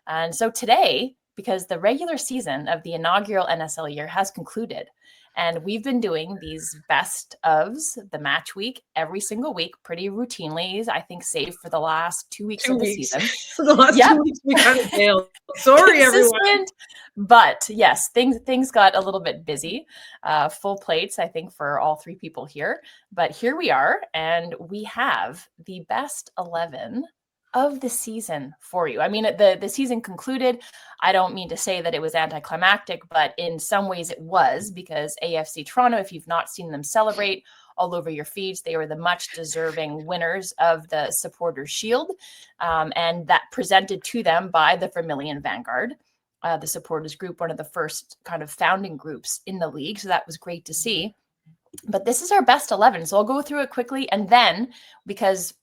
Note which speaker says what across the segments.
Speaker 1: And so today, because the regular season of the inaugural NSL year has concluded, and we've been doing these best ofs, the match week, every single week, pretty routinely, I think, save for the last 2 weeks of the season.
Speaker 2: The last 2 weeks we kind of failed. Sorry, everyone.
Speaker 1: But yes, things got a little bit busy. Full plates, I think, for all three people here. But here we are, and we have the best 11 of the season for you. I mean, the season concluded. I don't mean to say that it was anticlimactic, but in some ways it was, because AFC Toronto, if you've not seen them celebrate all over your feeds, they were the much deserving winners of the Supporters Shield, and that presented to them by the Vermilion Vanguard, the supporters group, one of the first kind of founding groups in the league. So that was great to see. But this is our best 11. So I'll go through it quickly. And then, because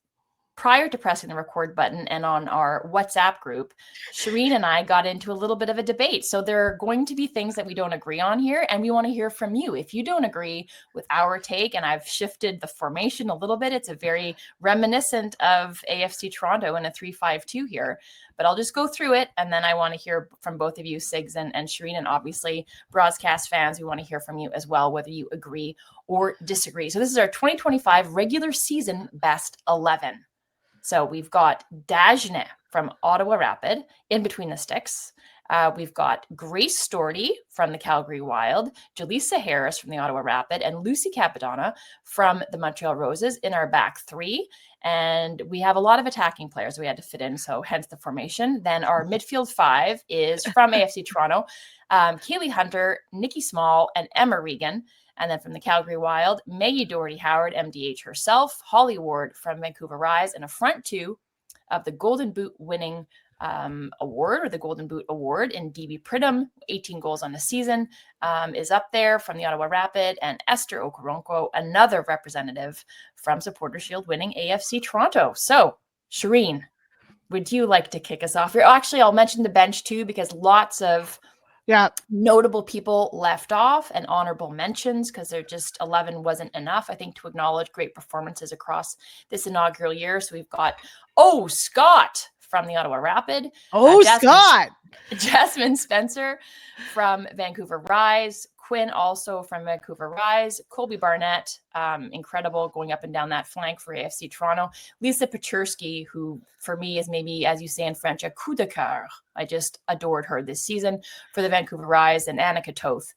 Speaker 1: prior to pressing the record button and on our WhatsApp group, Shireen and I got into a little bit of a debate. So there are going to be things that we don't agree on here, and we want to hear from you. If you don't agree with our take, and I've shifted the formation a little bit, it's a very reminiscent of AFC Toronto in a 3-5-2 here, but I'll just go through it. And then I want to hear from both of you, Sigs and Shireen, and obviously broadcast fans, we want to hear from you as well, whether you agree or disagree. So this is our 2025 regular season best 11. So we've got Dajne from Ottawa Rapid in between the sticks. We've got Grace Storty from the Calgary Wild, Jaleesa Harris from the Ottawa Rapid, and Lucy Capadonna from the Montreal Roses in our back three. And we have a lot of attacking players we had to fit in, so hence the formation. Then our midfield five is from AFC Toronto, Kaylee Hunter, Nikki Small, and Emma Regan. And then from the Calgary Wild, Maggie Doherty-Howard, MDH herself, Holly Ward from Vancouver Rise, and a front two of the Golden Boot winning award, or the Golden Boot Award, in DB Pridham, 18 goals on the season, is up there from the Ottawa Rapid, and Esther Okoronkwo, another representative from Supporters Shield winning AFC Toronto. So, Shireen, would you like to kick us off here? Actually, I'll mention the bench too, because lots of notable people left off and honorable mentions, because they're just 11 wasn't enough, I think, to acknowledge great performances across this inaugural year. So we've got Scott from the Ottawa Rapid. Jasmine Spencer from Vancouver Rise. Quinn also from Vancouver Rise. Colby Barnett, incredible, going up and down that flank for AFC Toronto. Lisa Pechersky, who for me is maybe, as you say in French, a coup de coeur. I just adored her this season for the Vancouver Rise. And Annika Toth,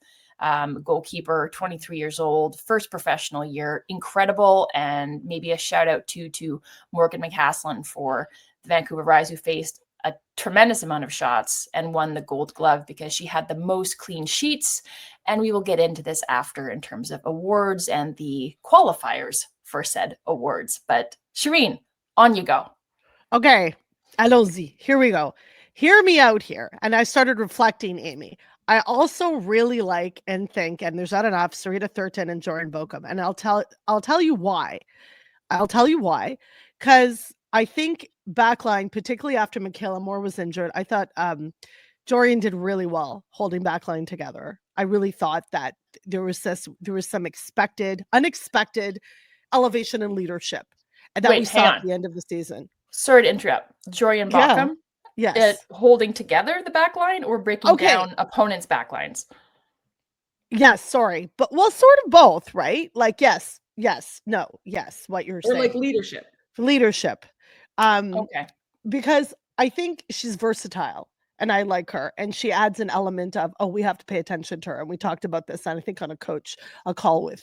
Speaker 1: goalkeeper, 23 years old, first professional year, incredible. And maybe a shout out to Morgan McCaslin for the Vancouver Rise, who faced a tremendous amount of shots and won the Gold Glove because she had the most clean sheets. And we will get into this after in terms of awards and the qualifiers for said awards. But Shireen, on you go.
Speaker 3: Okay, allons-y. Here we go. Hear me out here. And I started reflecting, Amy. I also really like and think, and there's not enough, Sarita Thurton and Jordan Bokum. And I'll tell you why. Because I think backline, particularly after Michaela Moore was injured, I thought Jorian did really well holding backline together. I really thought that there was some unexpected elevation in leadership, and that we saw at the end of the season.
Speaker 1: Sorry to interrupt. Jorian Bokum,
Speaker 3: yes,
Speaker 1: holding together the backline or breaking down opponents' backlines.
Speaker 3: Yes, sorry, but sort of both, right? Like yes, no, yes. What you're saying,
Speaker 2: or like
Speaker 3: leadership.
Speaker 1: Okay.
Speaker 3: Because I think she's versatile and I like her, and she adds an element of, we have to pay attention to her. And we talked about this, and I think on a call with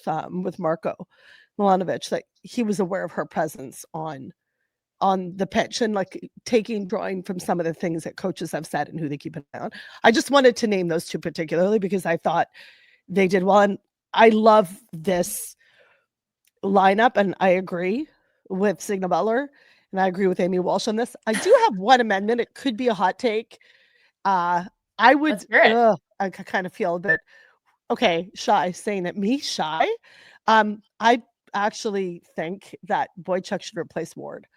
Speaker 3: Marco Milanovic, that he was aware of her presence on the pitch and like drawing from some of the things that coaches have said and who they keep an eye on. I just wanted to name those two particularly because I thought they did well. And I love this lineup, and I agree with Signa Butler. And I agree with Amy Walsh on this. I do have one amendment. It could be a hot take. I would, I kind of feel a bit, shy saying it. Me, shy? I actually think that Boychuk should replace Ward.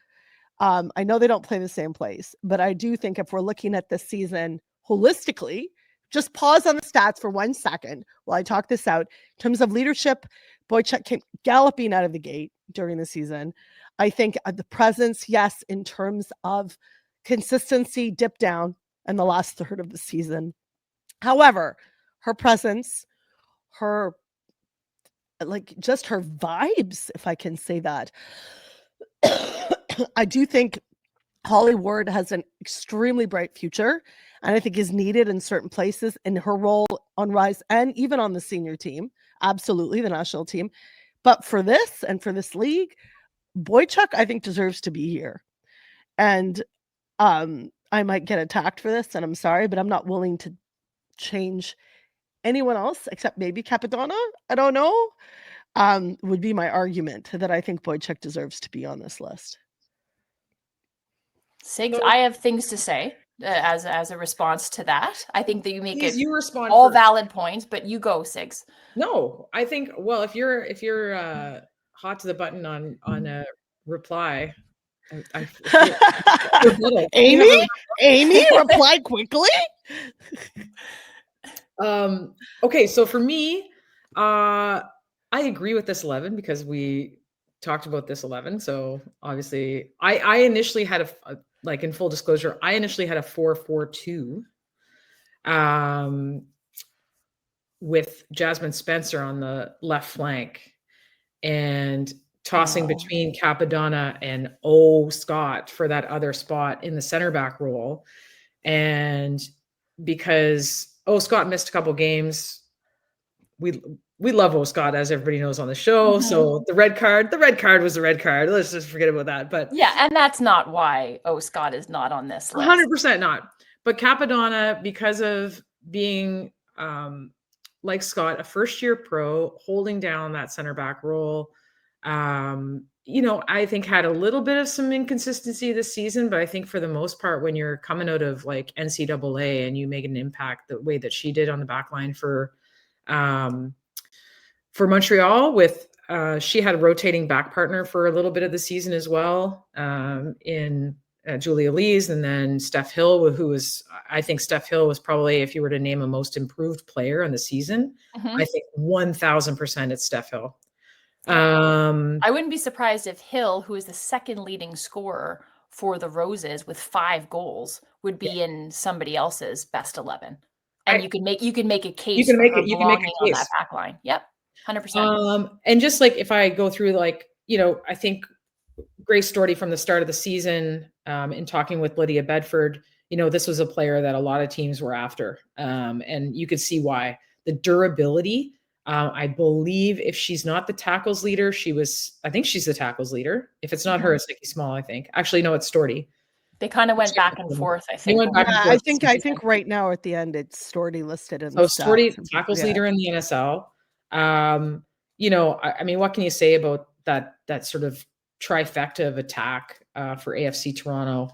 Speaker 3: I know they don't play the same place, but I do think if we're looking at this season holistically, just pause on the stats for 1 second while I talk this out. In terms of leadership, Boychuk came galloping out of the gate during the season. I think the presence, yes, in terms of consistency, dip down. and the last third of the season. However, her presence, her just her vibes, if I can say that. I do think Holly Ward has an extremely bright future, and I think is needed in certain places in her role on Rise and even on the senior team. Absolutely, the national team. But for this and for this league, Boychuk, I think, deserves to be here. And I might get attacked for this, and I'm sorry, but I'm not willing to change anyone else except maybe Capadonna. I don't know. Would be my argument that I think Boychuk deserves to be on this list.
Speaker 1: Sigs, I have things to say as a response to that. I think that you make
Speaker 2: Please,
Speaker 1: it
Speaker 2: you respond
Speaker 1: all
Speaker 2: first.
Speaker 1: valid points, but you go, Sigs.
Speaker 2: No, I think, well, if you're hot to the button on a reply,
Speaker 3: Amy, reply quickly.
Speaker 2: Okay, so for me, I agree with this 11 because we talked about this 11. So obviously, I initially had like in full disclosure, I initially had a 4-4-2, with Jasmine Spencer on the left flank and tossing between Capadonna and Scott for that other spot in the center back role. And because Scott missed a couple games, we love Scott, as everybody knows on the show. Mm-hmm. So the red card was the red card. Let's just forget about that. But
Speaker 1: yeah, and that's not why Scott is not on this list.
Speaker 2: 100% not. But Capadonna, because of being like Scott, a first-year pro, holding down that center back role, I think had a little bit of some inconsistency this season, but I think for the most part, when you're coming out of like NCAA and you make an impact the way that she did on the back line for Montreal with she had a rotating back partner for a little bit of the season as well, in Julia Lees, and then Steph Hill, I think Steph Hill was probably, if you were to name a most improved player in the season, I think 1000% it's Steph Hill.
Speaker 1: I wouldn't be surprised if Hill, who is the second leading scorer for the Roses with 5 goals, would be in somebody else's best 11. And you can make a case for her belonging on that back line. Yep, 100%.
Speaker 2: And just like if I go through, like, I think Grace Doherty from the start of the season, in talking with Lydia Bedford, this was a player that a lot of teams were after. And you could see why. The durability, I believe if she's not the tackles leader, I think she's the tackles leader. If it's not her, it's Nikki Small, I think. Actually, no, it's Doherty.
Speaker 1: They kind of went back and forth, I think.
Speaker 3: I think right now at the end, it's Doherty listed in
Speaker 2: the stats. Doherty, tackles leader in the NSL. I mean, what can you say about that sort of trifecta of attack for AFC Toronto?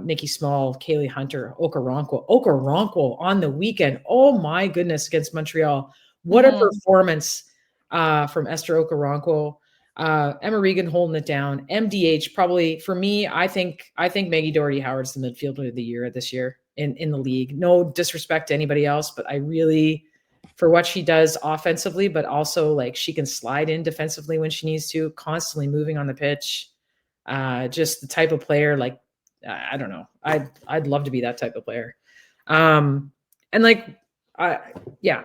Speaker 2: Nikki Small, Kaylee Hunter, Okoronkwo on the weekend. Oh my goodness, against Montreal. What a performance from Esther Okoronkwo. Emma Regan holding it down. MDH, probably for me, I think Maggie Doherty Howard's the midfielder of the year this year in the league. No disrespect to anybody else, but I really, for what she does offensively, but also like she can slide in defensively when she needs to, constantly moving on the pitch. Just the type of player, like, I don't know. I'd love to be that type of player. And like,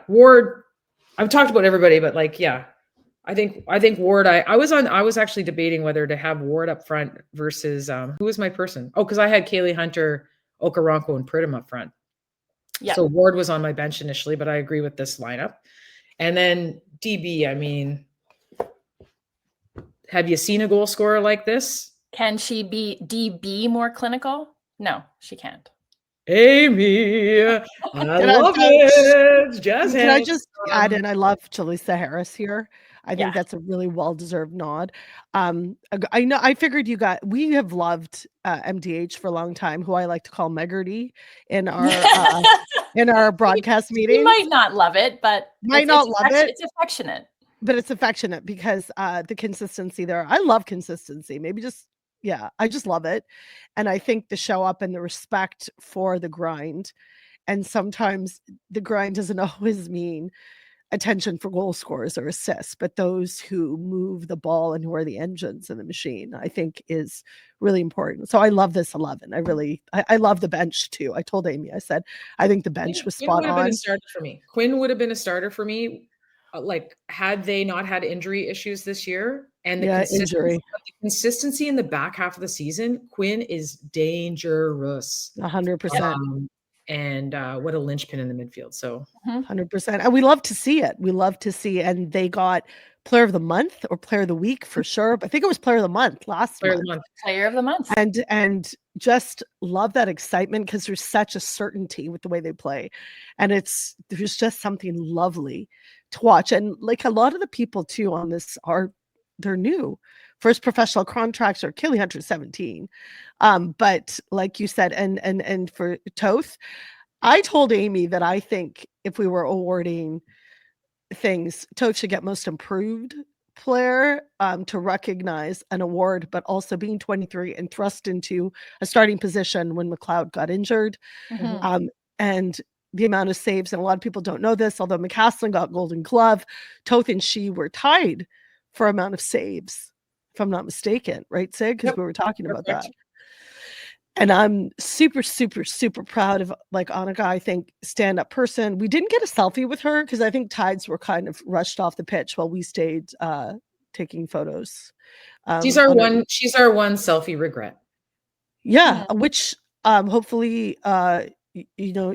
Speaker 2: Ward, I've talked about everybody, but like, yeah, I think Ward, I was actually debating whether to have Ward up front versus, who was my person? Oh, cause I had Kaylee Hunter, Okoronkwo, and Pridham up front. Yep. So Ward was on my bench initially, but I agree with this lineup. And then DB, I mean, have you seen a goal scorer like this?
Speaker 1: Can she be DB more clinical? No, she can't.
Speaker 2: Amy, I love it. Jazz
Speaker 3: Can I just add in? I love Jaleesa Harris here. I think that's a really well-deserved nod. I figured we have loved MDH for a long time, who I like to call Meggerty in our broadcast meetings.
Speaker 1: You might not love it, but it's affectionate.
Speaker 3: But it's affectionate because the consistency there. I love consistency. I just love it. And I think the show up and the respect for the grind, and sometimes the grind doesn't always mean attention for goal scorers or assists, but those who move the ball and who are the engines in the machine, I think is really important. So I love this 11. I love the bench too. I told Amy, I said, I think the bench was
Speaker 2: Quinn
Speaker 3: spot
Speaker 2: would have been
Speaker 3: on.
Speaker 2: a starter for me. Quinn would have been a starter for me. Like, had they not had injury issues this year and
Speaker 3: injury,
Speaker 2: the consistency in the back half of the season, Quinn is dangerous.
Speaker 3: 100%.
Speaker 2: And what a linchpin in the midfield. So
Speaker 3: 100%. And we love to see it. We love to see. And they got player of the month or player of the week for sure. I think it was player of the month last month.
Speaker 1: Player of the month.
Speaker 3: And just love that excitement because there's such a certainty with the way they play. And there's just something lovely to watch. And like a lot of the people too on this they're new. First professional contracts are Kelly Hunter 17. But like you said, and for Toth, I told Amy that I think if we were awarding things, Toth should get most improved player to recognize an award, but also being 23 and thrust into a starting position when McLeod got injured. And the amount of saves, and a lot of people don't know this, although McCaslin got Golden Glove, Toth and she were tied for amount of saves, if I'm not mistaken, right, Sig? Because we were talking about that. And I'm super, super, super proud of like Annika. I think stand-up person. We didn't get a selfie with her because I think Tides were kind of rushed off the pitch while we stayed taking photos.
Speaker 2: She's our one selfie regret.
Speaker 3: Yeah, which hopefully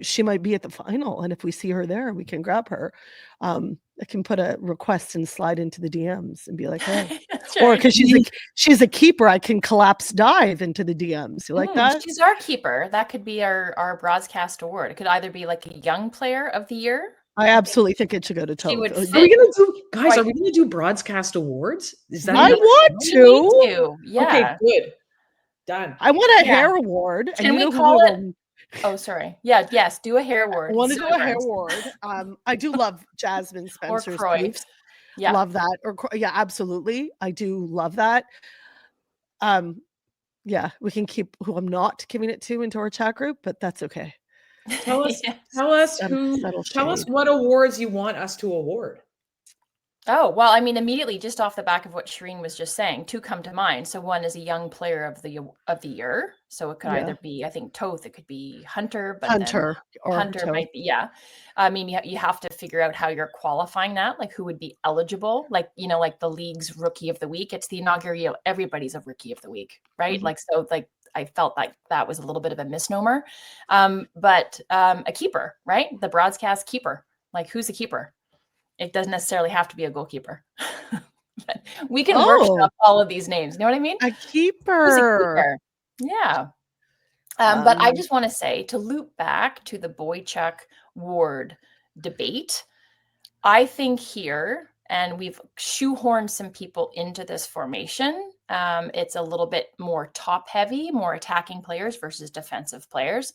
Speaker 3: she might be at the final, and if we see her there, we can grab her. I can put a request and slide into the DMs and be like, hey, or because she's a keeper, I can collapse dive into the DMs. You like that?
Speaker 1: She's our keeper. That could be our broadcast award. It could either be like a young player of the year.
Speaker 3: I absolutely think it should go to Toth.
Speaker 2: Are we gonna do broadcast awards? Is that
Speaker 3: I want to?
Speaker 1: Yeah.
Speaker 2: Okay, good. Done.
Speaker 3: I want a hair award.
Speaker 1: Can we call it? Oh, sorry. Yeah, yes. Do a hair award.
Speaker 3: I want to do a hair award. I do love Jasmine Spencer's proofs. Yeah, love that. Or yeah, absolutely. I do love that. Yeah, we can keep who I'm not giving it to into our chat group, but that's okay.
Speaker 2: Tell us what awards you want us to award.
Speaker 1: Oh, well, I mean, immediately just off the back of what Shireen was just saying, two come to mind. So one is a young player of the year. So it could either be, I think, Toth, it could be Hunter, but Hunter might be, yeah. I mean, you have to figure out how you're qualifying that, like who would be eligible, like, like the league's rookie of the week. It's the inaugural, everybody's a rookie of the week, right? Like, so like, I felt like that was a little bit of a misnomer. But a keeper, right? The broadcast keeper, like who's a keeper? It doesn't necessarily have to be a goalkeeper. We can workshop all of these names. You know what I mean?
Speaker 3: A keeper.
Speaker 1: Yeah. But I just want to say, to loop back to the Boychuk Ward debate, I think here, and we've shoehorned some people into this formation, it's a little bit more top heavy, more attacking players versus defensive players.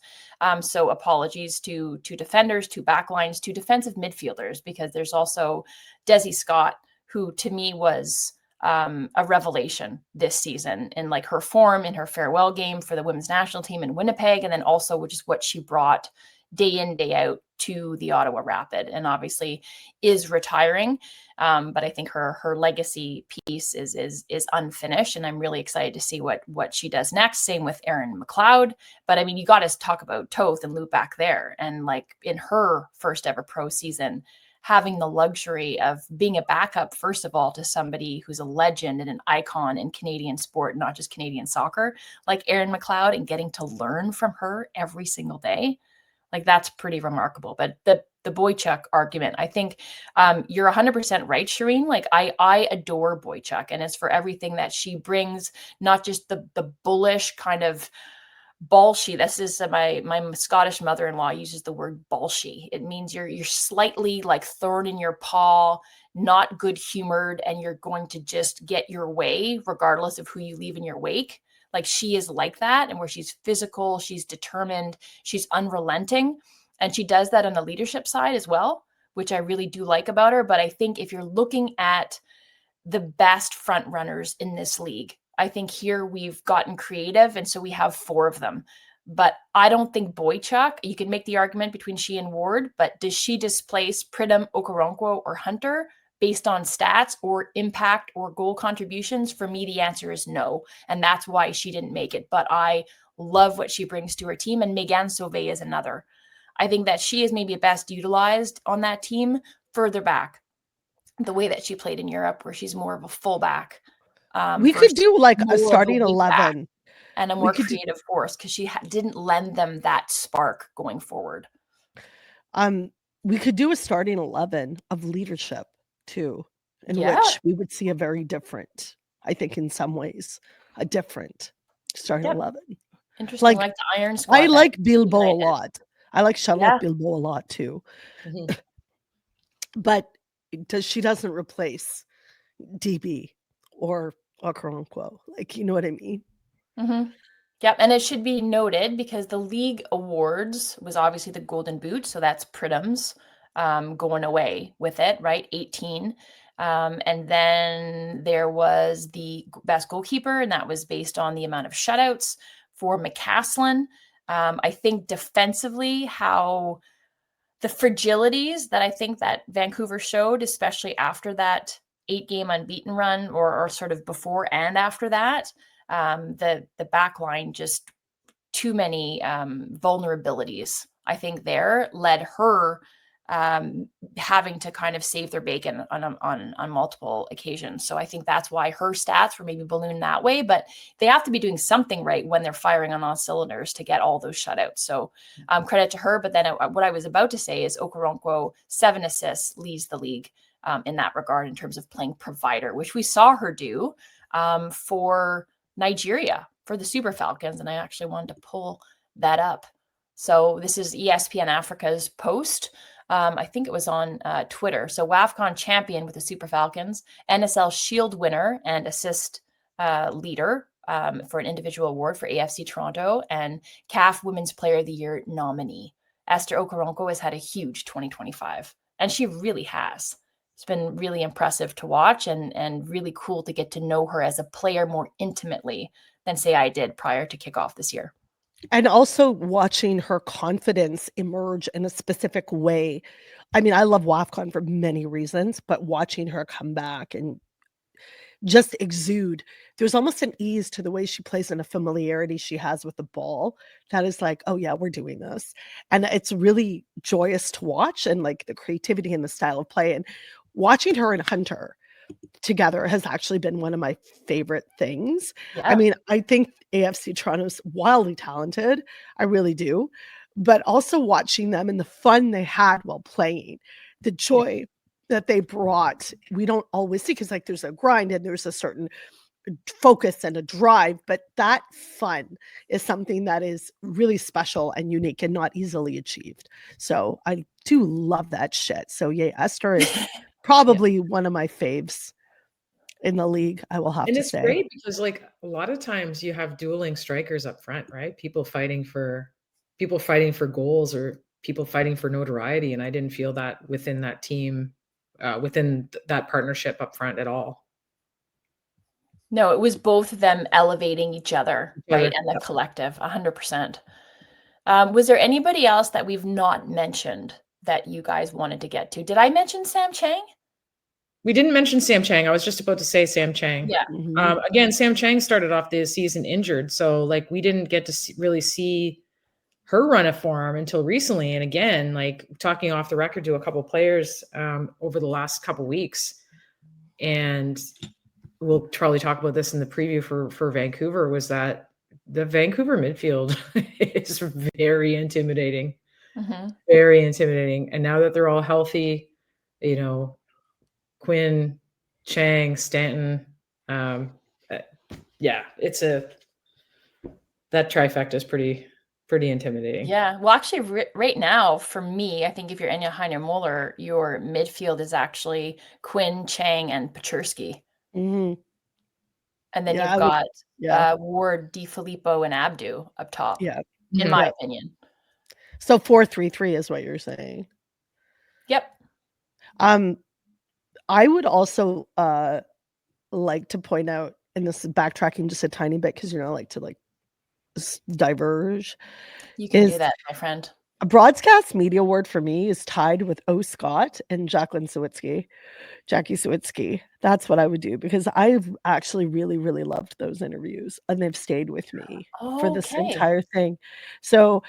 Speaker 1: So apologies to defenders, to backlines, to defensive midfielders, because there's also Desi Scott, who to me was a revelation this season in like her form in her farewell game for the women's national team in Winnipeg. And then also which is what she brought day in, day out to the Ottawa Rapid, and obviously is retiring. But I think her legacy piece is unfinished, and I'm really excited to see what she does next. Same with Erin McLeod. But I mean, you got to talk about Toth and loop back there. And like in her first ever pro season, having the luxury of being a backup, first of all, to somebody who's a legend and an icon in Canadian sport, not just Canadian soccer, like Erin McLeod, and getting to learn from her every single day. Like that's pretty remarkable. But the Boychuk argument, I think you're 100% right, Shireen. Like I adore Boychuk, and it's for everything that she brings, not just the bullish kind of balshy. This is my Scottish mother-in-law uses the word balshy. It means you're slightly like thorn in your paw, not good humored, and you're going to just get your way regardless of who you leave in your wake. Like she is like that, and where she's physical, she's determined, she's unrelenting. And she does that on the leadership side as well, which I really do like about her. But I think if you're looking at the best front runners in this league, I think here we've gotten creative. And so we have 4 of them. But I don't think Boychuk, you could make the argument between she and Ward, but does she displace Pridham, Okoronkwo, or Hunter based on stats or impact or goal contributions? For me, the answer is no. And that's why she didn't make it. But I love what she brings to her team. And Megan Sauvé is another. I think that she is maybe best utilized on that team further back, the way that she played in Europe, where she's more of a fullback.
Speaker 3: We could do like a starting
Speaker 1: wing back
Speaker 3: 11.
Speaker 1: and a more creative force, because she didn't lend them that spark going forward.
Speaker 3: We could do a starting 11 of leadership too, in which we would see a very different, I think in some ways, a different starting 11.
Speaker 1: Interesting, like the Iron Squad.
Speaker 3: I like Bilbo a lot. I like Charlotte Bilbo a lot too. But she doesn't replace DB or Okoronkwo. Like, you know what I mean?
Speaker 1: Yep, and it should be noted, because the league awards was obviously the Golden Boot, so that's Pridham's going away with it, right? 18. And then there was the best goalkeeper, and that was based on the amount of shutouts for McCaslin. I think defensively, how the fragilities that I think that Vancouver showed, especially after that 8-game unbeaten run, or sort of before and after that, the back line, just too many vulnerabilities, I think there led her having to kind of save their bacon on multiple occasions. So I think that's why her stats were maybe ballooned that way, but they have to be doing something right when they're firing on all cylinders to get all those shutouts. So credit to her. But then what I was about to say is Okoronkwo, 7 assists, leads the league in that regard in terms of playing provider, which we saw her do for Nigeria, for the Super Falcons. And I actually wanted to pull that up. So this is ESPN Africa's post. I think it was on Twitter. So WAFCON champion with the Super Falcons, NSL Shield winner and assist leader for an individual award for AFC Toronto, and CAF Women's Player of the Year nominee. Esther Okoronkwo has had a huge 2025, and she really has. It's been really impressive to watch, and really cool to get to know her as a player more intimately than, say, I did prior to kickoff this year.
Speaker 3: And also watching her confidence emerge in a specific way. I mean, I love WAFCON for many reasons, but watching her come back and just exude, there's almost an ease to the way she plays and a familiarity she has with the ball that is like, oh yeah, we're doing this. And it's really joyous to watch, and like the creativity and the style of play. And watching her and Hunter together has actually been one of my favorite things. I mean, I think AFC Toronto's wildly talented. I really do. But also watching them and the fun they had while playing, the joy that they brought, we don't always see, because like there's a grind and there's a certain focus and a drive, but that fun is something that is really special and unique and not easily achieved. So I do love that shit. So yeah, Esther is probably one of my faves in the league, I will have to say.
Speaker 2: And it's great because like a lot of times you have dueling strikers up front, right? People fighting for goals, or people fighting for notoriety. And I didn't feel that within that team, within that partnership up front at all.
Speaker 1: No, it was both of them elevating each other, right? And the collective, 100%. Was there anybody else that we've not mentioned that you guys wanted to get to? Did I mention Sam Chang?
Speaker 2: We didn't mention Sam Chang. I was just about to say Sam Chang.
Speaker 1: Yeah.
Speaker 2: Again, Sam Chang started off the season injured, so like we didn't get to really see her run of form until recently. And again, like talking off the record to a couple of players over the last couple of weeks, and we'll probably talk about this in the preview for Vancouver, was that the Vancouver midfield is very intimidating. Very intimidating. And now that they're all healthy, you know, Quinn, Chang, Stanton, yeah, that trifecta is pretty intimidating.
Speaker 1: Yeah, well, actually, right now, for me, I think if you're Enya Heiner-Muller, your midfield is actually Quinn, Chang, and Paczurski. And then you've got Ward, DiFilippo, and Abdu up top, in my opinion.
Speaker 3: So 4-3-3 is what you're saying.
Speaker 1: Yep.
Speaker 3: I would also like to point out, and this is backtracking just a tiny bit, because I like to like diverge.
Speaker 1: You can do
Speaker 3: Is
Speaker 1: that, my friend.
Speaker 3: a broadcast media award for me is tied with O. Scott and Jackie Sawicki. That's what I would do, because I've actually really, really loved those interviews, and they've stayed with me for this
Speaker 1: Okay.
Speaker 3: entire thing. So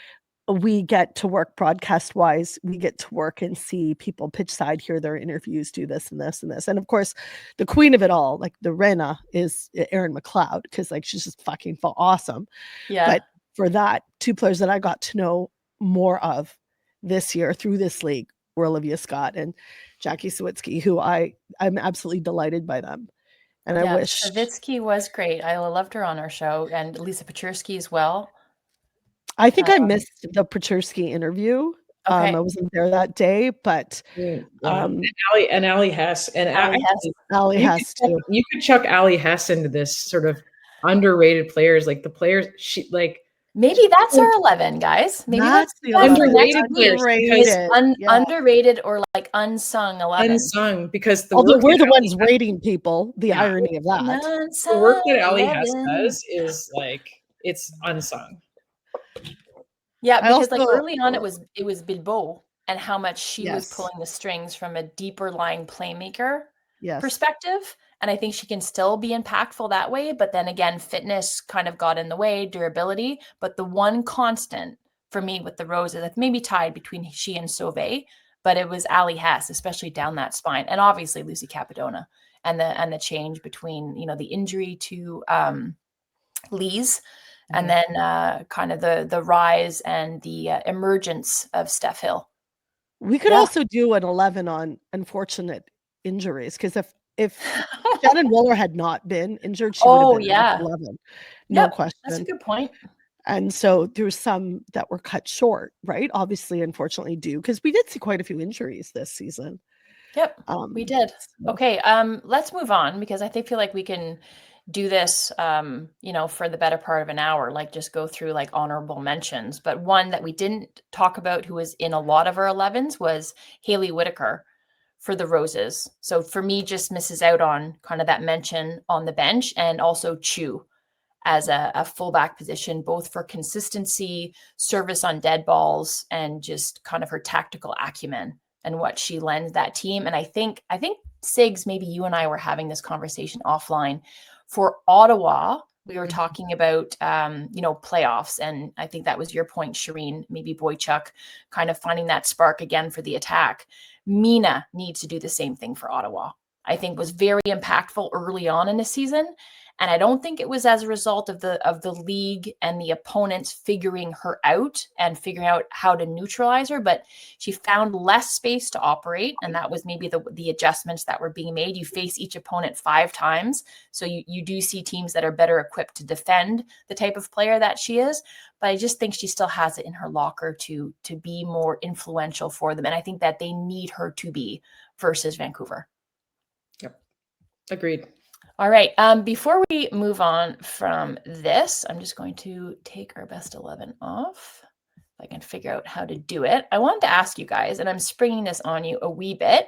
Speaker 3: we get to work broadcast wise, we get to work and see people pitch side, hear their interviews, do this and this and this. And of course, the queen of it all, like the Rena, is Erin McLeod, because like she's just fucking awesome.
Speaker 1: Yeah.
Speaker 3: But for that, two players that I got to know more of this year through this league were Olivia Scott and Jackie Sawicki, who I'm absolutely delighted by them. And I wish
Speaker 1: Sawicki was great. I loved her on our show, and Lisa Pachurski as well.
Speaker 3: I think I missed the Pachurski interview.
Speaker 1: Okay.
Speaker 3: I wasn't there that day, but
Speaker 2: and Allie Hess, and
Speaker 3: Allie Hess too.
Speaker 2: You could chuck Allie Hess into this sort of underrated players, like the players she like.
Speaker 1: Maybe that's our 11, guys. Maybe
Speaker 3: that's
Speaker 1: let's
Speaker 3: the
Speaker 2: underrated players,
Speaker 1: underrated or like unsung 11.
Speaker 2: Unsung, because
Speaker 3: although we're the ones rating people, the irony of that.
Speaker 2: The work that Allie Hess does is like, it's unsung.
Speaker 1: Yeah, because like early on it was Bilbao and how much she was pulling the strings from a deeper lying playmaker perspective. And I think she can still be impactful that way. But then again, fitness kind of got in the way, durability. But the one constant for me with the Roses, that's maybe tied between she and Sauvé, but it was Allie Hess, especially down that spine. And obviously Lucy Capadona and the change between, you know, the injury to Lee's and then kind of the rise and the emergence of Steph Hill.
Speaker 3: We could also do an 11 on unfortunate injuries, because if Shannon Wooler had not been injured, she would have been 11. No question.
Speaker 1: That's a good point.
Speaker 3: And so there's some that were cut short, right? Obviously, unfortunately, because we did see quite a few injuries this season.
Speaker 1: Yep, we did. Okay, let's move on, because I feel like we can do this, you know, for the better part of an hour, like just go through like honorable mentions. But one that we didn't talk about, who was in a lot of our 11s, was Hayley Whitaker for the Roses. So for me, just misses out on kind of that mention on the bench, and also Chu as a fullback position, both for consistency, service on dead balls, and just kind of her tactical acumen and what she lends that team. And I think Sigs, maybe you and I were having this conversation offline. For Ottawa, we were talking about, you know, playoffs. And I think that was your point, Shireen, maybe Boychuk kind of finding that spark again for the attack. Mina needs to do the same thing for Ottawa. I think was very impactful early on in the season. And I don't think it was as a result of the league and the opponents figuring her out and figuring out how to neutralize her, but she found less space to operate. And that was maybe the adjustments that were being made. You face each opponent 5 times. So you do see teams that are better equipped to defend the type of player that she is. But I just think she still has it in her locker to be more influential for them. And I think that they need her to be versus Vancouver.
Speaker 2: Yep. Agreed.
Speaker 1: All right. Before we move on from this, I'm just going to take our best 11 off. If I can figure out how to do it. I wanted to ask you guys, and I'm springing this on you a wee bit.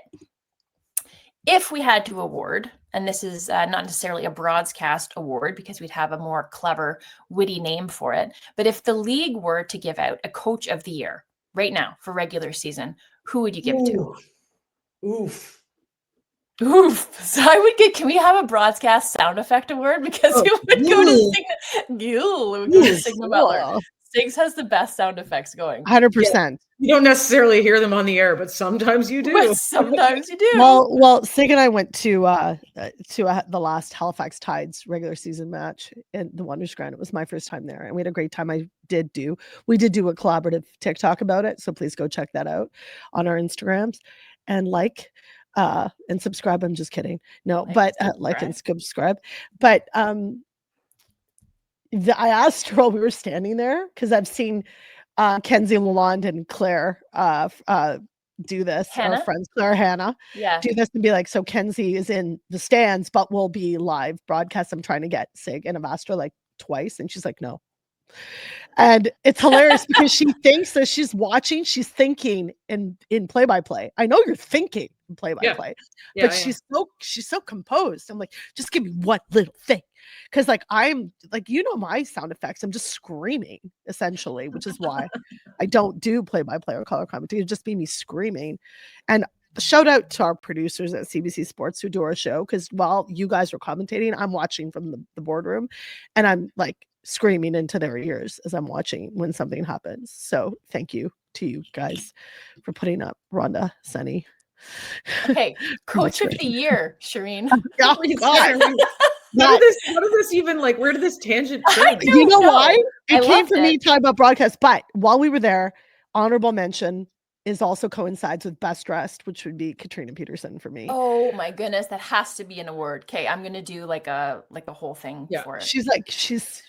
Speaker 1: If we had to award, and this is not necessarily a broadcast award because we'd have a more clever, witty name for it, but if the league were to give out a coach of the year right now for regular season, who would you give it to?
Speaker 2: Oof.
Speaker 1: So I would get, can we have a broadcast sound effect award? Because it would go to Signa Butler. Sigs has the best sound effects going.
Speaker 3: 100%.
Speaker 2: Yeah. You don't necessarily hear them on the air, but sometimes you do.
Speaker 1: But sometimes you do.
Speaker 3: Well, Sig and I went to the last Halifax Tides regular season match in the Wonders Ground. It was my first time there, and we had a great time. We did do a collaborative TikTok about it, so please go check that out on our Instagrams and and subscribe. I'm just kidding. No, like and subscribe. But I asked her while we were standing there, because I've seen Kenzie Lalonde and Claire do this.
Speaker 1: Hannah?
Speaker 3: Our friends Claire Hannah do this and be like, so Kenzie is in the stands, but we'll be live broadcast. I'm trying to get Sig, and I've asked her like twice, and she's like, no. And it's hilarious because she thinks that she's watching, she's thinking in play-by-play. I know you're thinking in play-by-play, but she's so composed. I'm like, just give me one little thing. Cause like I'm like, my sound effects. I'm just screaming essentially, which is why I don't do play-by-play or color commentary. It'd just be me screaming. And shout out to our producers at CBC Sports who do our show. Cause while you guys were commentating, I'm watching from the boardroom and I'm like screaming into their ears as I'm watching when something happens. So thank you to you guys for putting up Rhonda, Sunny.
Speaker 1: Okay, Coach of the Year, Shireen.
Speaker 3: Oh, God.
Speaker 2: How did this even, like, where did this tangent go?
Speaker 3: You know why? It came from me talking about broadcast, but while we were there, honorable mention is also coincides with best dressed, which would be Katrina Peterson for me.
Speaker 1: Oh my goodness, that has to be an award. Okay, I'm gonna do like a whole thing for it.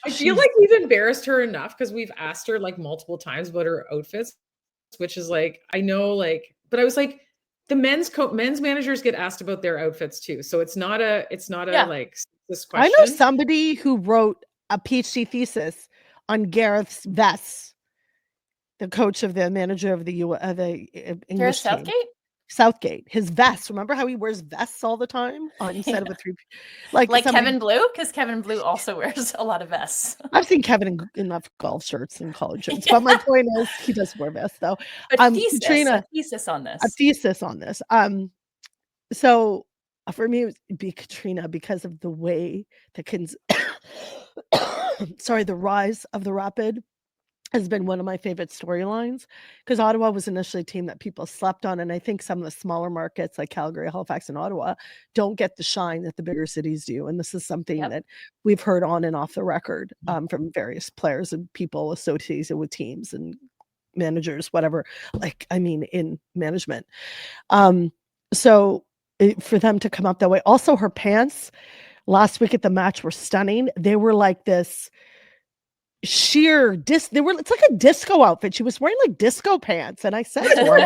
Speaker 2: I feel like we've embarrassed her enough because we've asked her like multiple times about her outfits, which is like, I know, like, but I was like, the men's managers get asked about their outfits too, so it's not a like this question.
Speaker 3: I know somebody who wrote a PhD thesis on Gareth's vests. The coach of the manager of the English team. Southgate, his vest. Remember how he wears vests all the time instead of a three,
Speaker 1: like Kevin Blue, because Kevin Blue also wears a lot of vests.
Speaker 3: I've seen Kevin in enough golf shirts and college shirts, but my point is he does wear vests though.
Speaker 1: A thesis on this.
Speaker 3: So for me, it would be Katrina because of the way that the rise of the Rapid has been one of my favorite storylines because Ottawa was initially a team that people slept on. And I think some of the smaller markets like Calgary, Halifax, and Ottawa don't get the shine that the bigger cities do. And this is something that we've heard on and off the record from various players and people associated with teams and managers, whatever, in management. So for them to come up that way. Also, her pants last week at the match were stunning. They were like this sheer it's like a disco outfit. She was wearing like disco pants, and I said to her,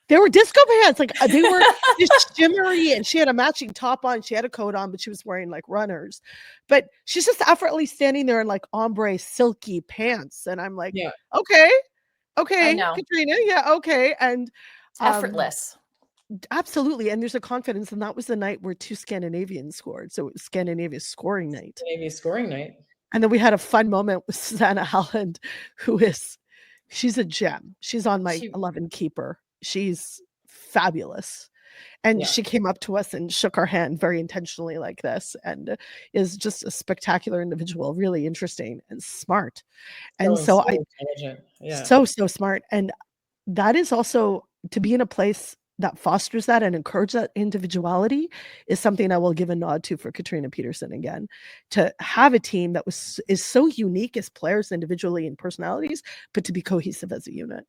Speaker 3: they were disco pants, like they were just shimmery, and she had a matching top on, she had a coat on, but she was wearing like runners. But she's just effortlessly standing there in like ombre silky pants, and I'm like, okay, Katrina, okay, and
Speaker 1: effortless.
Speaker 3: Absolutely. And there's a confidence, and that was the night where 2 Scandinavians scored, so it was Scandinavia's scoring night. And then we had a fun moment with Susanna Halland, she's a gem. She's on my 11 keeper. She's fabulous. And she came up to us and shook our hand very intentionally like this, and is just a spectacular individual, really interesting and smart. And so smart. And that is also to be in a place that fosters that and encourage that individuality is something I will give a nod to for Katrina Peterson again. To have a team that is so unique as players individually and personalities, but to be cohesive as a unit.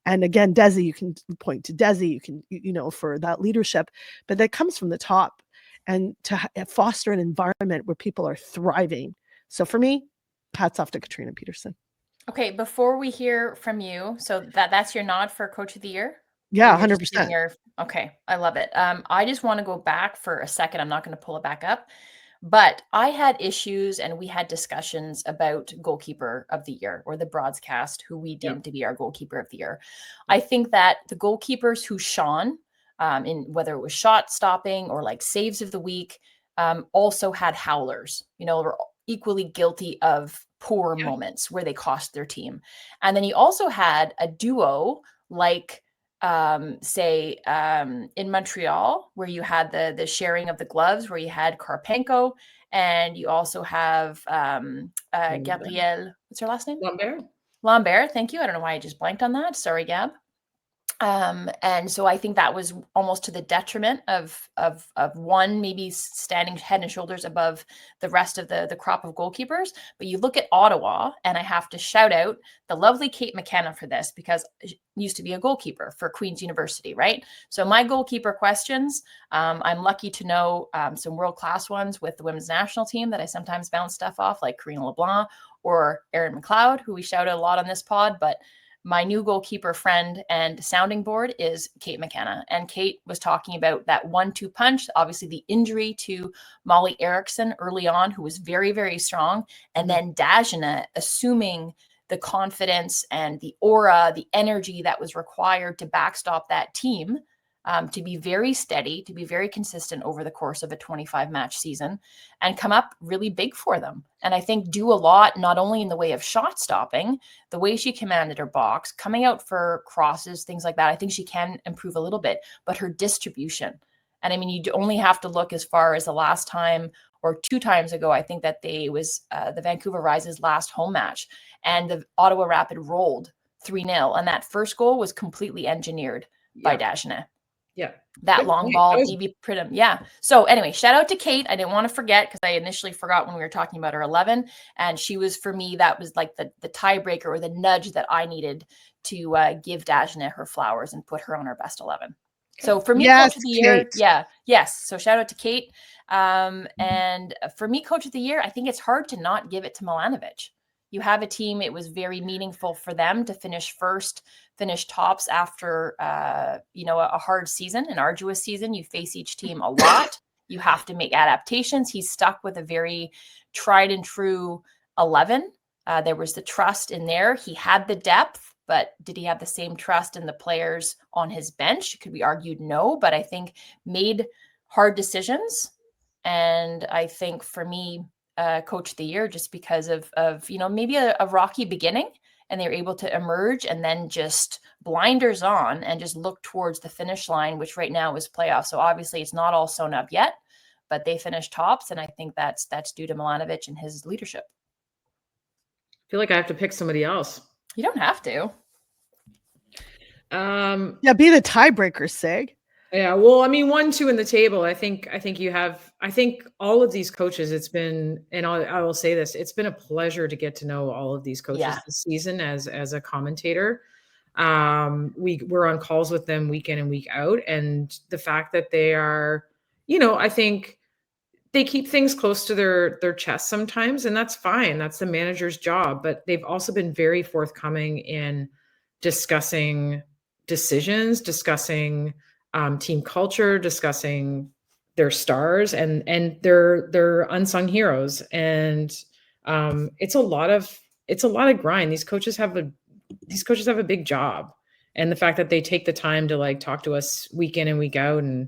Speaker 3: And again, Desi, you can point to Desi, you can, for that leadership, but that comes from the top, and to foster an environment where people are thriving. So for me, hats off to Katrina Peterson.
Speaker 1: Okay, before we hear from you, so that's your nod for Coach of the Year?
Speaker 3: Yeah, 100%.
Speaker 1: Okay, I love it. I just want to go back for a second. I'm not going to pull it back up, but I had issues and we had discussions about goalkeeper of the year, or the broadcast, who we deemed to be our goalkeeper of the year. I think that the goalkeepers who shone, in whether it was shot stopping or like saves of the week, also had howlers, were equally guilty of poor moments where they cost their team. And then you also had a duo like in Montreal, where you had the sharing of the gloves, where you had Karpenko, and you also have Gabrielle, what's her last name? Lambert. Thank you. I don't know why I just blanked on that. Sorry, Gab. And so I think that was almost to the detriment of one maybe standing head and shoulders above the rest of the crop of goalkeepers. But you look at Ottawa, and I have to shout out the lovely Kate McKenna for this, because she used to be a goalkeeper for Queen's University, right? So my goalkeeper questions, I'm lucky to know some world-class ones with the women's national team that I sometimes bounce stuff off, like Karina LeBlanc or Erin McLeod, who we shout out a lot on this pod. But my new goalkeeper friend and sounding board is Kate McKenna. And Kate was talking about that 1-2 punch, obviously the injury to Molly Erickson early on, who was very, very strong. And then Dajana assuming the confidence and the aura, the energy that was required to backstop that team, to be very steady, to be very consistent over the course of a 25-match season and come up really big for them. And I think do a lot, not only in the way of shot stopping, the way she commanded her box, coming out for crosses, things like that. I think she can improve a little bit, but her distribution. And I mean, you only have to look as far as the last time or 2 times ago, I think that they was the Vancouver Rise's last home match, and the Ottawa Rapid rolled 3-0. And that first goal was completely engineered by Dajana.
Speaker 2: Yeah.
Speaker 1: That
Speaker 2: Good
Speaker 1: long
Speaker 2: point.
Speaker 1: ball,
Speaker 2: That was-
Speaker 1: DB Pridham. Yeah. So anyway, shout out to Kate. I didn't want to forget because I initially forgot when we were talking about her 11. And she was, for me, that was like the tiebreaker or the nudge that I needed to give Dajana her flowers and put her on her best 11. So for me,
Speaker 3: Yes,
Speaker 1: coach of the year,
Speaker 3: Kate.
Speaker 1: yes. So shout out to Kate. And for me, coach of the year, I think it's hard to not give it to Milanovic. You have a team, it was very meaningful for them to finish first, finish tops after, a hard season, an arduous season. You face each team a lot. You have to make adaptations. He's stuck with a very tried and true 11. There was the trust in there. He had the depth, but did he have the same trust in the players on his bench? Could we argue no, but I think made hard decisions. And I think for me, coach of the year, just because of maybe a rocky beginning, and they're able to emerge and then just blinders on and just look towards the finish line, which right now is playoffs. So obviously it's not all sewn up yet, but they finished tops. And I think that's due to Milanovic and his leadership.
Speaker 2: I feel like I have to pick somebody else.
Speaker 1: You don't have to.
Speaker 3: Yeah, be the tiebreaker, Sig.
Speaker 2: Yeah, well, I mean, 1-2 in the table. I think you have. I think all of these coaches. It's been, and I will say this: it's been a pleasure to get to know all of these coaches this season as a commentator. We're on calls with them week in and week out, and the fact that they are, I think they keep things close to their chest sometimes, and that's fine. That's the manager's job. But they've also been very forthcoming in discussing decisions, discussing team culture, discussing their stars and their unsung heroes. And it's a lot of grind. These coaches have a big job. And the fact that they take the time to like talk to us week in and week out and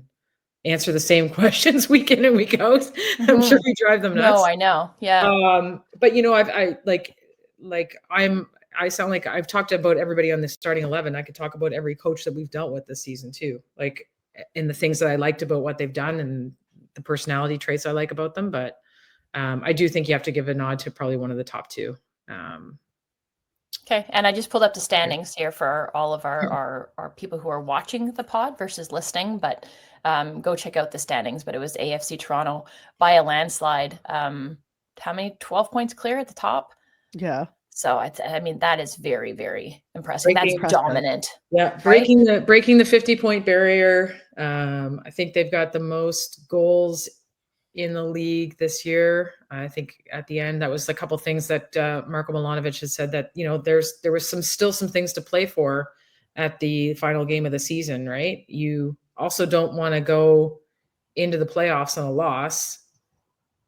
Speaker 2: answer the same questions week in and week out, I'm sure we drive them nuts.
Speaker 1: No, I know. Yeah.
Speaker 2: But I sound like I've talked about everybody on this starting 11. I could talk about every coach that we've dealt with this season too, like in the things that I liked about what they've done and the personality traits I like about them. But I do think you have to give a nod to probably one of the top 2.
Speaker 1: Okay. And I just pulled up the standings here for all of our people who are watching the pod versus listening, but go check out the standings. But it was AFC Toronto by a landslide. How many? 12 points clear at the top?
Speaker 3: Yeah.
Speaker 1: So I mean, that is very, very impressive. That's dominant.
Speaker 2: Yeah. Breaking the 50-point barrier. I think they've got the most goals in the league this year. I think at the end, that was a couple of things that Marko Milanovic has said that, there was still some things to play for at the final game of the season, right? You also don't want to go into the playoffs on a loss,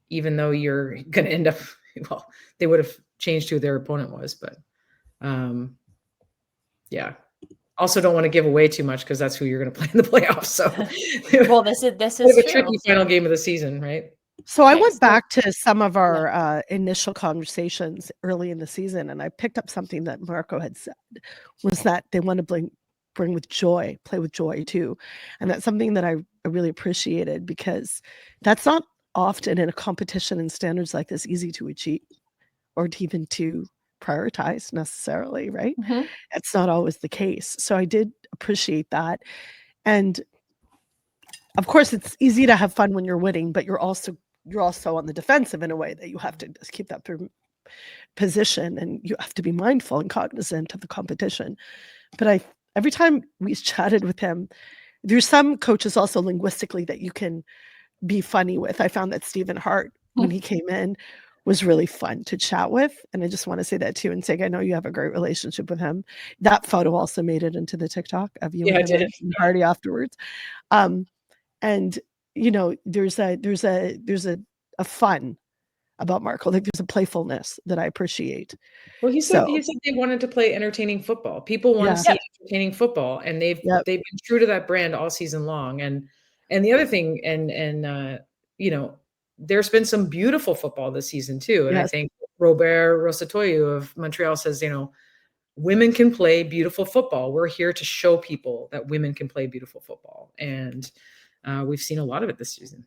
Speaker 2: even though you're going to end up, well, they would have changed who their opponent was, but yeah. Also don't want to give away too much because that's who you're going to play in the playoffs. So
Speaker 1: well, this is
Speaker 2: a tricky final game of the season, right?
Speaker 3: So I went back to some of our initial conversations early in the season, and I picked up something that Marko had said was that they want to bring with joy, play with joy too. And that's something that I really appreciated, because that's not often in a competition in standards like this easy to achieve or even to prioritize necessarily, right?
Speaker 1: Mm-hmm.
Speaker 3: It's not always the case. So I did appreciate that. And of course, it's easy to have fun when you're winning, but you're also on the defensive in a way that you have to just keep that position, and you have to be mindful and cognizant of the competition. But every time we chatted with him, there's some coaches also linguistically that you can be funny with. I found that Stephen Hart, when he came in, was really fun to chat with. And I just want to say that too. And Sig, I know you have a great relationship with him. That photo also made it into the TikTok of you and him and Hardy afterwards. And you know, there's a fun about Marco. Like there's a playfulness that I appreciate.
Speaker 2: Well, he said they wanted to play entertaining football. People want to see entertaining football, and they've been true to that brand all season long. And the other thing, and you know, there's been some beautiful football this season too. And I think Robert Rosatoyu of Montreal says, you know, women can play beautiful football. We're here to show people that women can play beautiful football, and we've seen a lot of it this season.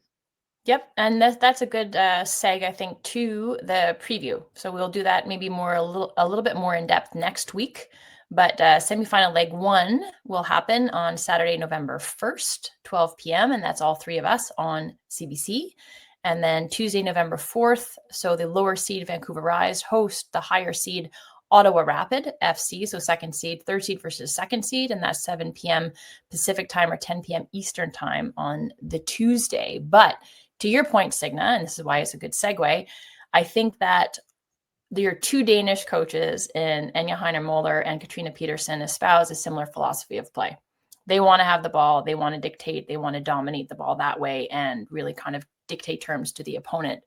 Speaker 1: Yep, and that's a good seg, I think, to the preview. So we'll do that maybe a little bit more in depth next week. But semifinal leg 1 will happen on Saturday, November 1st, 12 p.m. And that's all 3 of us on CBC. And then Tuesday, November 4th. So the lower seed Vancouver Rise host the higher seed Ottawa Rapid FC. So second seed, third seed versus second seed. And that's 7 p.m. Pacific time or 10 p.m. Eastern time on the Tuesday. But to your point, Signa, and this is why it's a good segue, I think that your 2 Danish coaches in Enya Heiner-Moller and Katrina Peterson espouse a similar philosophy of play. They want to have the ball. They want to dictate. They want to dominate the ball that way and really kind of dictate terms to the opponent.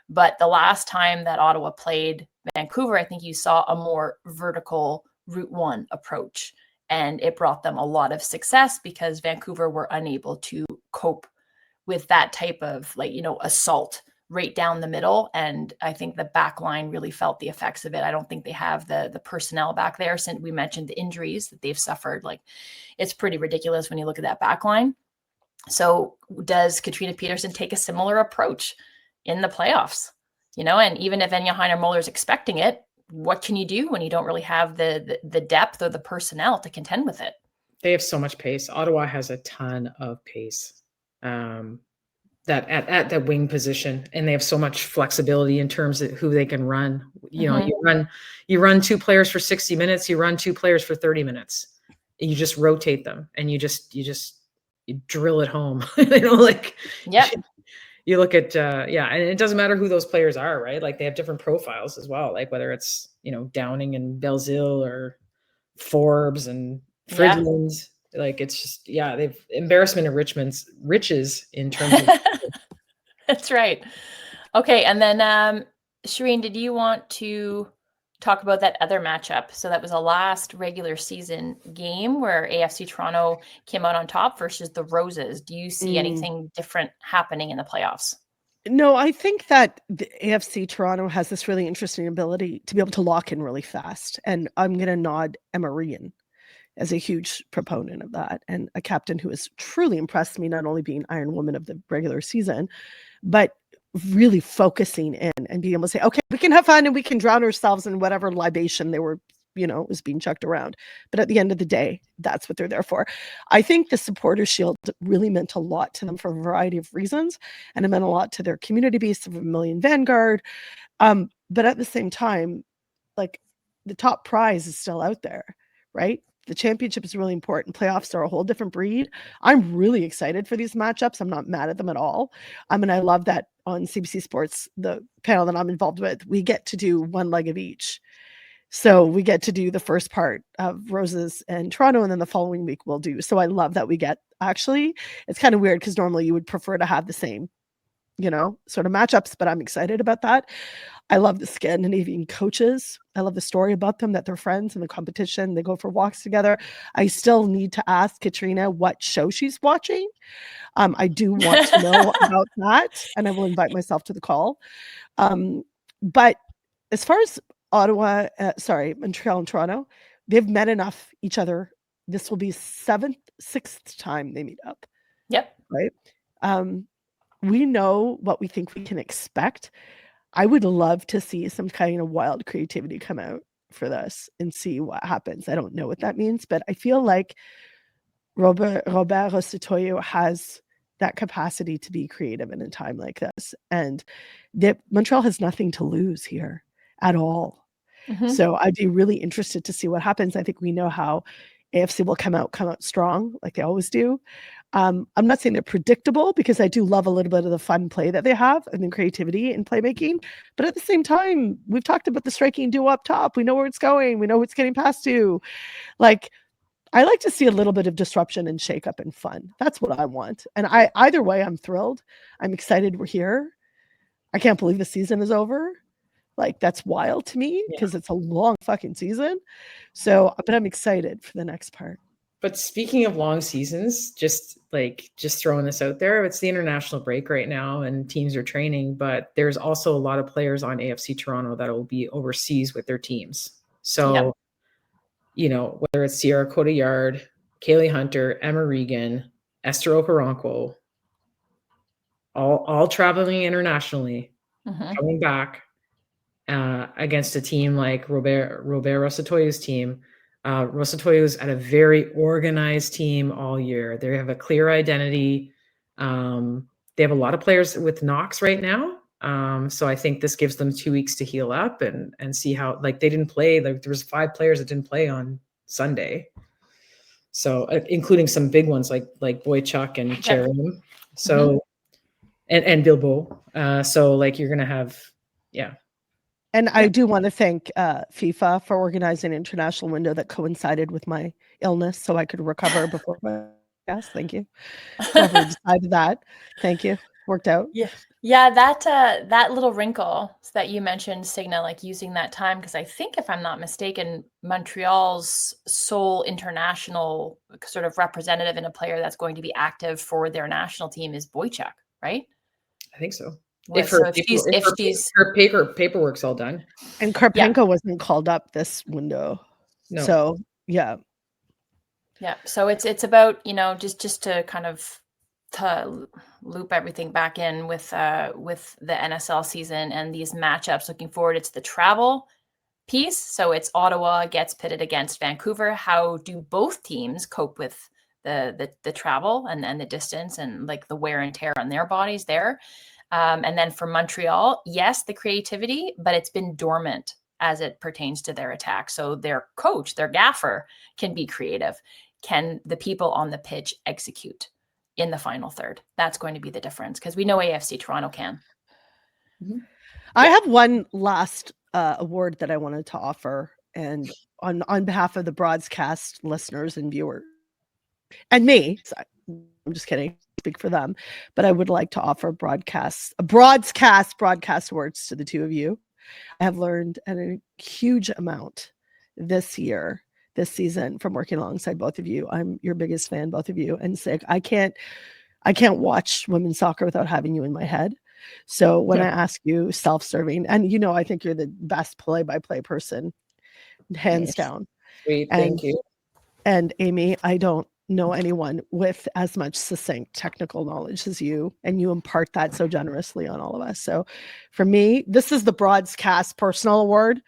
Speaker 1: But the last time that Ottawa played Vancouver, I think you saw a more vertical Route 1 approach. And it brought them a lot of success because Vancouver were unable to cope with that type of, like, you know, assault right down the middle. And I think the back line really felt the effects of it. I don't think they have the personnel back there, since we mentioned the injuries that they've suffered. Like, it's pretty ridiculous when you look at that back line. So does Katrina Peterson take a similar approach in the playoffs? You know, and even if Enya Heiner-Moller is expecting it, what can you do when you don't really have the depth or the personnel to contend with it?
Speaker 2: They have so much pace. Ottawa has a ton of pace. That at that wing position, and they have so much flexibility in terms of who they can run. You know, you run 2 players for 60 minutes, you run 2 players for 30 minutes. You just rotate them, and you drill it home. You know, like you look at and it doesn't matter who those players are, right? Like they have different profiles as well. Like whether it's, you know, Downing and Belzile or Forbes and Fridland. Like it's just, they've embarrassment of riches in terms of.
Speaker 1: That's right. Okay. And then Shireen, did you want to talk about that other matchup? So that was a last regular season game where AFC Toronto came out on top versus the Roses. Do you see anything different happening in the playoffs?
Speaker 3: No, I think that the AFC Toronto has this really interesting ability to be able to lock in really fast. And I'm going to nod Emma Ryan as a huge proponent of that, and a captain who has truly impressed me, not only being Iron Woman of the regular season, but really focusing in and being able to say, okay, we can have fun and we can drown ourselves in whatever libation they were, you know, was being chucked around. But at the end of the day, that's what they're there for. I think the Supporters Shield really meant a lot to them for a variety of reasons, and it meant a lot to their community base of Vermilion Vanguard. But at the same time, like, the top prize is still out there, right? The championship is really important. Playoffs are a whole different breed. I'm really excited for these matchups. I'm not mad at them at all. And I love that on CBC Sports, the panel that I'm involved with, we get to do one leg of each. So we get to do the first part of Roses and Toronto, and then the following week we'll do. So I love that we get, actually, it's kind of weird because normally you would prefer to have the same, you know, sort of matchups, but I'm excited about that. I love the Scandinavian coaches. I love the story about them, that they're friends in the competition. They go for walks together. I still need to ask Katrina what show she's watching. I do want to know about that, and I will invite myself to the call. But as far as Montreal and Toronto, they've met enough each other. This will be sixth time they meet up.
Speaker 1: Yep.
Speaker 3: Right. We know what we think we can expect. I would love to see some kind of wild creativity come out for this and see what happens. I don't know what that means, but I feel like Robert Rosatoyu has that capacity to be creative in a time like this. And Montreal has nothing to lose here at all. Mm-hmm. So I'd be really interested to see what happens. I think we know how AFC will come out strong, like they always do. I'm not saying they're predictable because I do love a little bit of the fun play that they have and the creativity in playmaking. But at the same time, we've talked about the striking duo up top. We know where it's going. We know who it's getting passed to. Like, I like to see a little bit of disruption and shakeup and fun. That's what I want. And either way, I'm thrilled. I'm excited we're here. I can't believe the season is over. Like, that's wild to me because it's a long fucking season. So, but I'm excited for the next part.
Speaker 2: But speaking of long seasons, just throwing this out there, it's the international break right now and teams are training, but there's also a lot of players on AFC Toronto that will be overseas with their teams. So, whether it's Sierra Cotillard, Kaylee Hunter, Emma Regan, Esther Okoronkwo, all traveling internationally, coming back against a team like Robert Rosatoyo's team. Rosatoyo's at a very organized team all year. They have a clear identity. They have a lot of players with knocks right now. So I think this gives them 2 weeks to heal up and see how, they didn't play. There was 5 players that didn't play on Sunday. So including some big ones like Boychuk and Cherem. So, and Bilbo. So you're going to have,
Speaker 3: And I do want to thank FIFA for organizing an international window that coincided with my illness so I could recover before my guest. Thank you. Whoever decided that. Thank you. Worked out.
Speaker 1: Yeah, that little wrinkle that you mentioned, Signa, using that time, because I think, if I'm not mistaken, Montreal's sole international sort of representative and a player that's going to be active for their national team is Boychuk, right?
Speaker 2: I think so.
Speaker 1: If
Speaker 2: her paperwork's all done.
Speaker 3: And Karpenko wasn't called up this window.
Speaker 2: No.
Speaker 3: So yeah.
Speaker 1: So it's about, just to kind of to loop everything back in with the NSL season and these matchups looking forward. It's the travel piece. So it's Ottawa gets pitted against Vancouver. How do both teams cope with the travel and the distance and the wear and tear on their bodies there? And then for Montreal, yes, the creativity, but it's been dormant as it pertains to their attack. So their coach, their gaffer, can be creative. Can the people on the pitch execute in the final third? That's going to be the difference, because we know AFC Toronto can.
Speaker 3: I have one last award that I wanted to offer, and on behalf of the broadcast listeners and viewers and me, I'm just kidding, speak for them, but I would like to offer broadcast awards to the two of you. I have learned a huge amount this season from working alongside both of you. I'm your biggest fan, both of you, and Sig, I can't watch women's soccer without having you in my head. So when I ask you, self-serving, and I think you're the best play-by-play person, hands down.
Speaker 2: Sweet, thank you.
Speaker 3: And Amy, I don't know anyone with as much succinct technical knowledge as you, and you impart that so generously on all of us. So for me, this is the broadcast personal award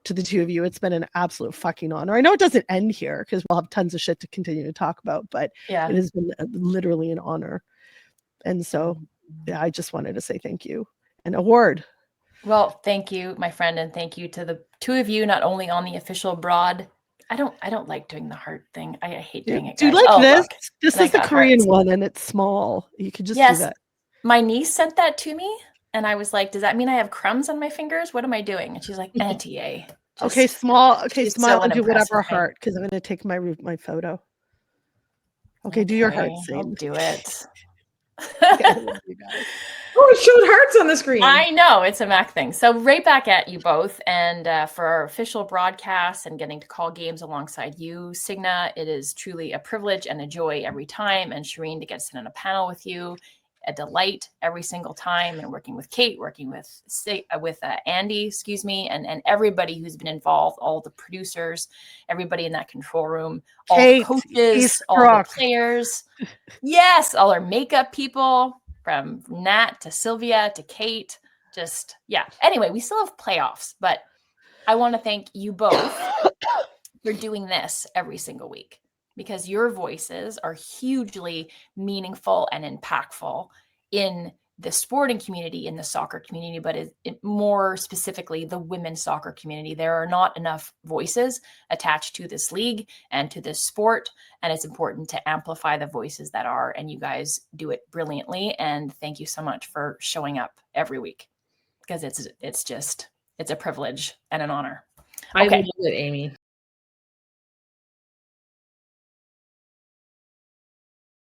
Speaker 3: to the two of you. It's been an absolute fucking honor. I know it doesn't end here because we'll have tons of shit to continue to talk about, but it has been literally an honor. And so I just wanted to say thank you. An award.
Speaker 1: Well, thank you, my friend, and thank you to the two of you, not only on the official broad. I don't like doing the heart thing. I hate doing it.
Speaker 3: Do you like this? Look, this is the Korean one, and it's small. You could just do that.
Speaker 1: My niece sent that to me, and I was like, "Does that mean I have crumbs on my fingers? What am I doing?" And she's like, "NTA."
Speaker 3: Okay, small. Okay, smile and do whatever heart, because I'm going to take my photo. Okay, do your heart scene.
Speaker 1: I'll do it.
Speaker 2: It showed hearts on the screen.
Speaker 1: I know, it's a Mac thing. So right back at you both. And for our official broadcast and getting to call games alongside you, Signa, it is truly a privilege and a joy every time. And Shireen, to get to sit on a panel with you, a delight every single time. And working with Kate, working with Andy, and everybody who's been involved, all the producers, everybody in that control room, all the coaches, all the players. Yes, all our makeup people, from Nat to Sylvia to Kate. Anyway, we still have playoffs, but I want to thank you both for doing this every single week, because your voices are hugely meaningful and impactful in the sporting community, in the soccer community, but more specifically the women's soccer community. There are not enough voices attached to this league and to this sport, and it's important to amplify the voices that are, and you guys do it brilliantly. And thank you so much for showing up every week, because it's a privilege and an honor.
Speaker 2: I love it, Amy.